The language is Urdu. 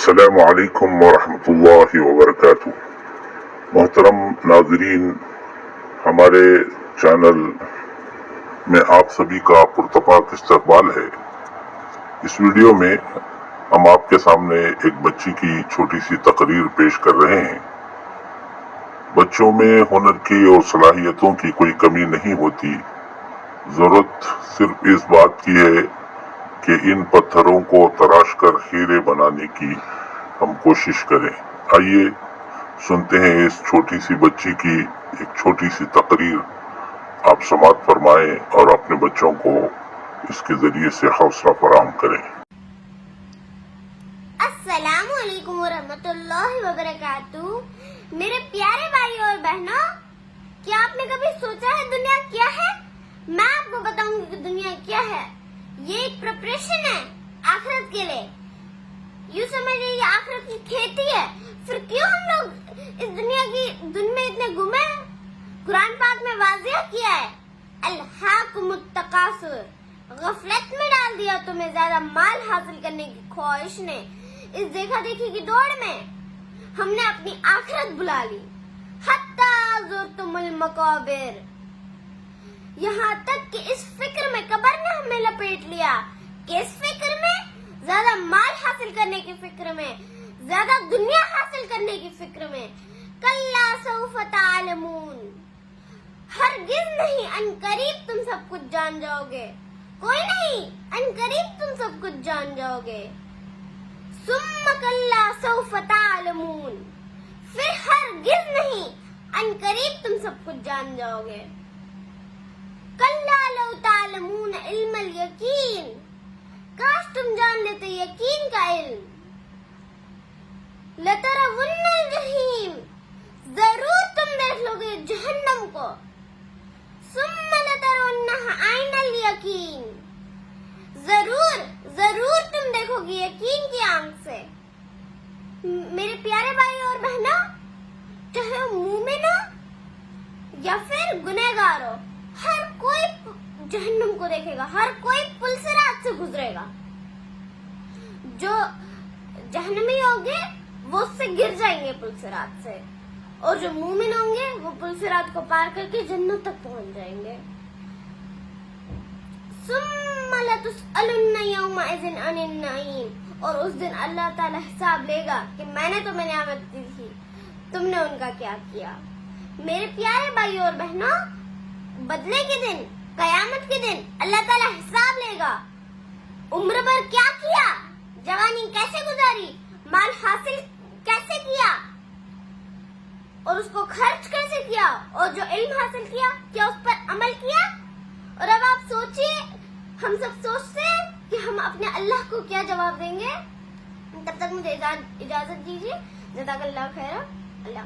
السلام علیکم ورحمۃ اللہ وبرکاتہ۔ محترم ناظرین، ہمارے چینل میں آپ سبھی کا پرتپاک استقبال ہے۔ اس ویڈیو میں ہم آپ کے سامنے ایک بچی کی چھوٹی سی تقریر پیش کر رہے ہیں۔ بچوں میں ہنر کی اور صلاحیتوں کی کوئی کمی نہیں ہوتی، ضرورت صرف اس بات کی ہے کہ ان پتھروں کو تراش کر ہیرے بنانے کی ہم کوشش کریں۔ آئیے سنتے ہیں اس چھوٹی سی بچی کی ایک چھوٹی سی تقریر، آپ سماعت فرمائیں اور اپنے بچوں کو اس کے ذریعے سے حوصلہ فراہم کریں۔ السلام علیکم ورحمۃ اللہ وبرکاتہ۔ میرے پیارے بھائی اور بہنوں، کیا آپ نے کبھی سوچا ہے دنیا کیا ہے؟ میں آپ کو بتاؤں گی کہ دنیا کیا ہے۔ یہ ایک پریپریشن ہے آخرت کے لیے۔ یوں سمجھے یہ آخرت کی کھیتی ہے۔ پھر کیوں ہم لوگ اس دنیا کی دن میں اتنے گمے ہیں؟ قرآن پاک میں واضح کیا ہے، الہاکم التکاثر، غفلت میں ڈال دیا تمہیں زیادہ مال حاصل کرنے کی خواہش نے۔ اس دیکھا دیکھی کی دوڑ میں ہم نے اپنی آخرت بلا لی۔ حتی زرتم المقابر، یہاں تک کہ اس فکر میں قبر نے ہمیں لپیٹ لیا۔ کس فکر میں؟ زیادہ مال حاصل کرنے کی فکر میں، زیادہ دنیا حاصل کرنے کی فکر میں۔ کلا سوف تعلمون، ہرگز نہیں، ان قریب تم سب کچھ جان جاؤ گے۔ کوئی نہیں، ان قریب تم سب کچھ جان جاؤ گے۔ ثم کلا سوف تعلمون، پھر ہرگز نہیں، ان قریب تم سب کچھ جان جاؤ گے۔ کلا لو تعلمون علم الیقین، کاش تم جان لیتے یقین کا علم۔ لترون الجحیم، ضرور تم دیکھ لو گے جہنم کو۔ ثم لترونها عین الیقین، ضرور تم دیکھو گے یقین کی آنکھ سے۔ میرے پیارے بھائی اور بہنوں، چاہے مومن ہو یا پھر گنہگار ہو، ہر کوئی جہنم کو دیکھے گا، ہر کوئی پلسرات سے گزرے گا۔ جو جہنمی ہوں گے وہ اس سے گر جائیں گے پلسرات سے، اور جو مومن ہوں گے وہ پلسرات کو پار کر کے جنت تک پہنچ جائیں گے۔ ثم لتسألن یومئذ عن النعیم، اور اس دن اللہ تعالی حساب لے گا کہ میں نے تمہیں نعمت دی تھی، تم نے ان کا کیا کیا۔ میرے پیارے بھائی اور بہنوں، بدلے کے دن، قیامت کے دن اللہ تعالیٰ حساب لے گا۔ عمر بھر کیا کیا، جوانی کیسے گزاری، مال حاصل کیسے کیا، اور اس کو خرچ کیسے کیا، اور جو علم حاصل کیا، کیا اس پر عمل کیا۔ اور اب آپ سوچئے، ہم سب سوچتے ہیں کہ ہم اپنے اللہ کو کیا جواب دیں گے۔ تب تک مجھے اجازت دیجیے۔ جزاک اللہ خیر۔ اللہ